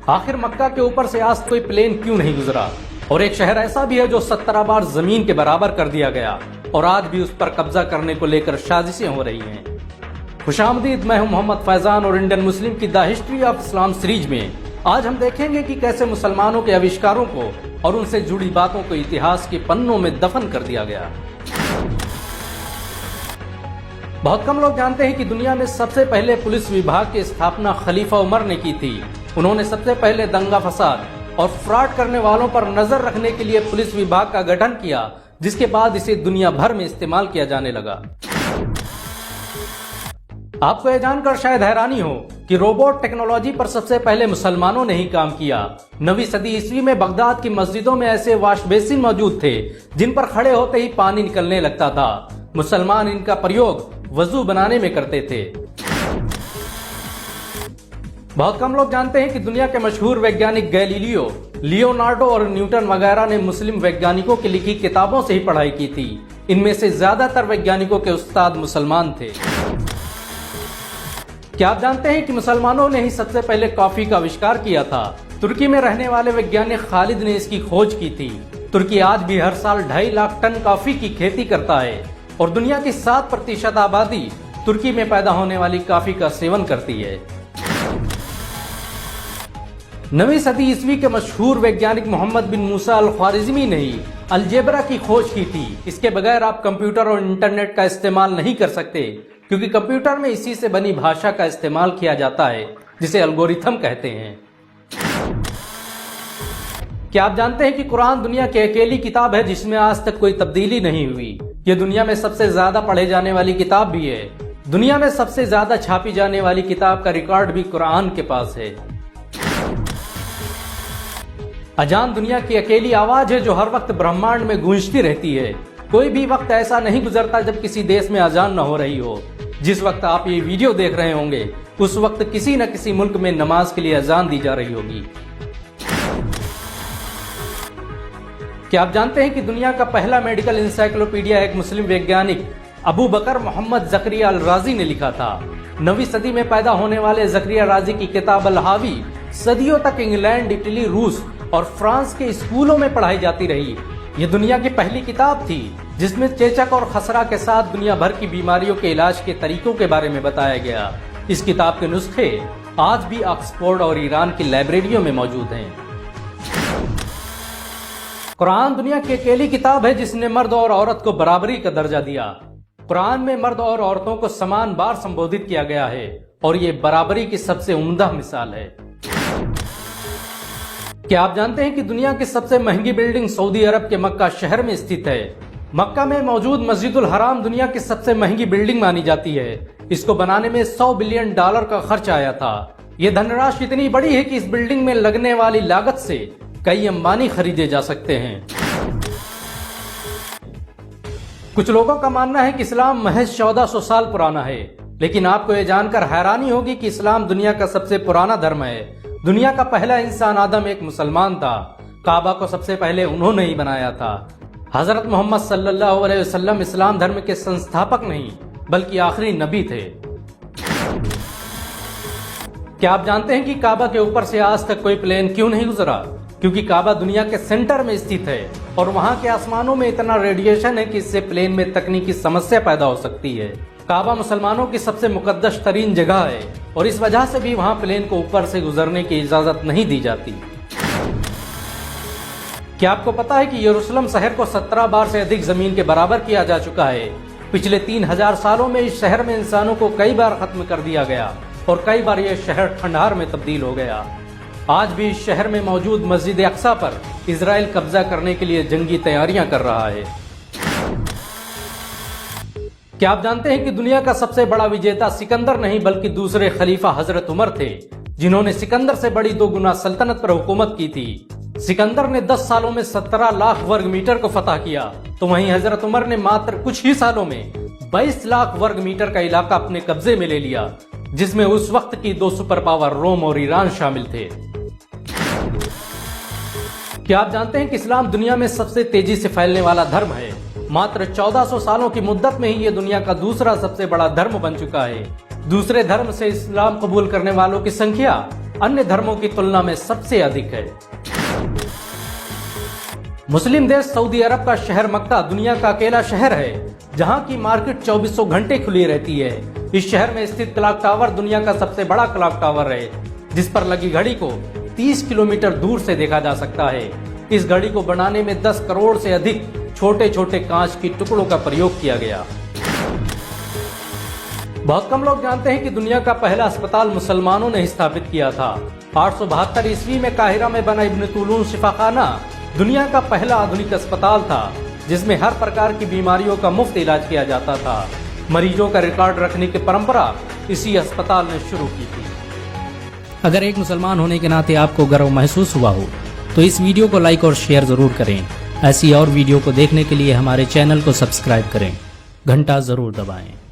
आखिर मक्का के ऊपर से आज कोई प्लेन क्यों नहीं गुजरा? और एक शहर ऐसा भी है जो 17 बार जमीन के बराबर कर दिया गया और आज भी उस पर कब्जा करने को लेकर साजिशें हो रही हैं। खुशामदीद, मैं हूं मोहम्मद फैजान और इंडियन मुस्लिम की the history of Islam series में आज हम देखेंगे कि कैसे मुसलमानों के आविष्कारों को और उनसे जुड़ी बातों को इतिहास के पन्नों में दफन कर दिया गया। बहुत कम लोग जानते हैं कि दुनिया में सबसे पहले पुलिस विभाग की स्थापना खलीफा उमर ने की थी। उन्होंने सबसे पहले दंगा फसाद और फ्रॉड करने वालों पर नजर रखने के लिए पुलिस विभाग का गठन किया, जिसके बाद इसे दुनिया भर में इस्तेमाल किया जाने लगा। आपको यह जानकर शायद हैरानी हो कि रोबोट टेक्नोलॉजी पर सबसे पहले मुसलमानों ने ही काम किया। 9वीं सदी ईस्वी में बगदाद की मस्जिदों में ऐसे वॉश बेसिन मौजूद थे जिन पर खड़े होते ही पानी निकलने लगता था। मुसलमान इनका प्रयोग वजू बनाने में करते थे। बहुत कम लोग जानते हैं कि दुनिया के मशहूर वैज्ञानिक गैलीलियो, लियोनार्डो और न्यूटन वगैरह ने मुस्लिम वैज्ञानिकों की लिखी किताबों से ही पढ़ाई की थी। इनमें से ज्यादातर वैज्ञानिकों के उस्ताद मुसलमान थे। क्या आप जानते हैं कि मुसलमानों ने ही सबसे पहले कॉफी का आविष्कार किया था? तुर्की में रहने वाले वैज्ञानिक खालिद ने इसकी खोज की थी। तुर्की आज भी हर साल 2.5 लाख टन कॉफी की खेती करता है और दुनिया की 7% आबादी तुर्की में पैदा होने वाली कॉफी का सेवन करती है। 9वीं सदी ईस्वी के मशहूर वैज्ञानिक मोहम्मद बिन मूसा अल ख्वारिज़मी ने ही अलजेब्रा की खोज की थी। इसके बगैर आप कंप्यूटर और इंटरनेट का इस्तेमाल नहीं कर सकते, क्योंकि कंप्यूटर में इसी से बनी भाषा का इस्तेमाल किया जाता है, जिसे एल्गोरिथम कहते हैं। क्या आप जानते हैं कि कुरान दुनिया की अकेली किताब है जिसमें आज तक कोई तब्दीली नहीं हुई? ये दुनिया में सबसे ज्यादा पढ़े जाने वाली किताब भी है। दुनिया में सबसे ज्यादा छापी जाने वाली किताब का रिकॉर्ड भी कुरान के पास है। अजान दुनिया की अकेली आवाज है जो हर वक्त ब्रह्मांड में गूंजती रहती है। कोई भी वक्त ऐसा नहीं गुजरता जब किसी देश में अजान न हो रही हो। जिस वक्त आप ये वीडियो देख रहे होंगे उस वक्त किसी न किसी मुल्क में नमाज के लिए अजान दी जा रही होगी। क्या आप जानते हैं कि दुनिया का पहला मेडिकल इंसाइक्लोपीडिया एक मुस्लिम वैज्ञानिक अबू बकर मोहम्मद जकरिया अल राजी ने लिखा था? 9वीं सदी में पैदा होने वाले जकरिया राजी की किताब अल हावी सदियों तक इंग्लैंड, इटली, रूस और फ्रांस के स्कूलों में पढ़ाई जाती रही। ये दुनिया की पहली किताब थी जिसमें चेचक और खसरा के साथ दुनिया भर की बीमारियों के इलाज के तरीकों के बारे में बताया गया। इस किताब के नुस्खे आज भी ऑक्सफोर्ड और ईरान की लाइब्रेरियों में मौजूद हैं। कुरान दुनिया की अकेली किताब है जिसने मर्द और औरत को बराबरी का दर्जा दिया। कुरान में मर्द और औरतों को समान बार संबोधित किया गया है और ये बराबरी की सबसे उम्दा मिसाल है। क्या आप जानते हैं कि दुनिया की सबसे महंगी बिल्डिंग सऊदी अरब के मक्का शहर में स्थित है? मक्का में मौजूद मस्जिदुल हराम दुनिया की सबसे महंगी बिल्डिंग मानी जाती है। इसको बनाने में $100 बिलियन का खर्च आया था। ये धनराशि इतनी बड़ी है कि इस बिल्डिंग में लगने वाली लागत से कई अंबानी खरीदे जा सकते हैं। कुछ लोगों का मानना है कि इस्लाम महज 1400 साल पुराना है, लेकिन आपको यह जानकर हैरानी होगी कि इस्लाम दुनिया का सबसे पुराना धर्म है। दुनिया का पहला इंसान आदम एक मुसलमान था। काबा को सबसे पहले उन्होंने ही बनाया था। हजरत मोहम्मद सल्लल्लाहु अलैहि वसल्लम इस्लाम धर्म के संस्थापक नहीं बल्कि आखिरी नबी थे। क्या आप जानते हैं कि काबा के ऊपर से आज तक कोई प्लेन क्यों नहीं गुजरा? क्योंकि काबा दुनिया के सेंटर में स्थित है और वहां के आसमानों में इतना रेडिएशन है कि इससे प्लेन में तकनीकी समस्या पैदा हो सकती है। काबा मुसलमानों की सबसे मुकद्दस तरीन जगह है और इस वजह से भी वहां प्लेन को ऊपर से गुजरने की इजाजत नहीं दी जाती। क्या आपको पता है कि यरूशलेम शहर को 17 बार से अधिक जमीन के बराबर किया जा चुका है? पिछले 3000 सालों में इस शहर में इंसानों को कई बार खत्म कर दिया गया और कई बार यह शहर खंडहर में तब्दील हो गया। आज भी इस शहर में मौजूद मस्जिद अक्सा पर इजराइल कब्जा करने के लिए जंगी तैयारियां कर रहा है। क्या आप जानते हैं कि दुनिया का सबसे बड़ा विजेता सिकंदर नहीं बल्कि दूसरे खलीफा हजरत उमर थे, जिन्होंने सिकंदर से बड़ी 2 गुना सल्तनत पर हुकूमत की थी। सिकंदर ने 10 सालों में 17 लाख वर्ग मीटर को फतह किया, तो वहीं हजरत उमर ने मात्र कुछ ही सालों में 22 लाख वर्ग मीटर का इलाका अपने कब्जे में ले लिया, जिसमें उस वक्त की 2 सुपर पावर रोम और ईरान शामिल थे। क्या आप जानते हैं कि इस्लाम दुनिया में सबसे तेजी से फैलने वाला धर्म है? मात्र 1400 सालों की मुद्दत में ही ये दुनिया का दूसरा सबसे बड़ा धर्म बन चुका है। दूसरे धर्म से इस्लाम कबूल करने वालों की संख्या अन्य धर्मों की तुलना में सबसे अधिक है। मुस्लिम देश सऊदी अरब का शहर मक्का दुनिया का अकेला शहर है जहां की मार्केट 2400 घंटे खुली रहती है। इस शहर में स्थित क्लॉक टावर दुनिया का सबसे बड़ा क्लॉक टावर है, जिस पर लगी घड़ी को 30 किलोमीटर दूर से देखा जा सकता है। इस घड़ी को बनाने में 10 करोड़ से अधिक छोटे छोटे कांच के टुकड़ों का प्रयोग किया गया। बहुत कम लोग जानते हैं कि दुनिया का पहला अस्पताल मुसलमानों ने स्थापित किया था। 872 ईस्वी में काहिरा में बना इब्न तुलून शिफाखाना दुनिया का पहला आधुनिक अस्पताल था, जिसमें हर प्रकार की बीमारियों का मुफ्त इलाज किया जाता था। मरीजों का रिकॉर्ड रखने की परंपरा इसी अस्पताल ने शुरू की थी। अगर एक मुसलमान होने के नाते आपको गर्व महसूस हुआ हो तो इस वीडियो को लाइक और शेयर जरूर करें। ऐसी और वीडियो को देखने के लिए हमारे चैनल को सब्सक्राइब करें, घंटा जरूर दबाएं।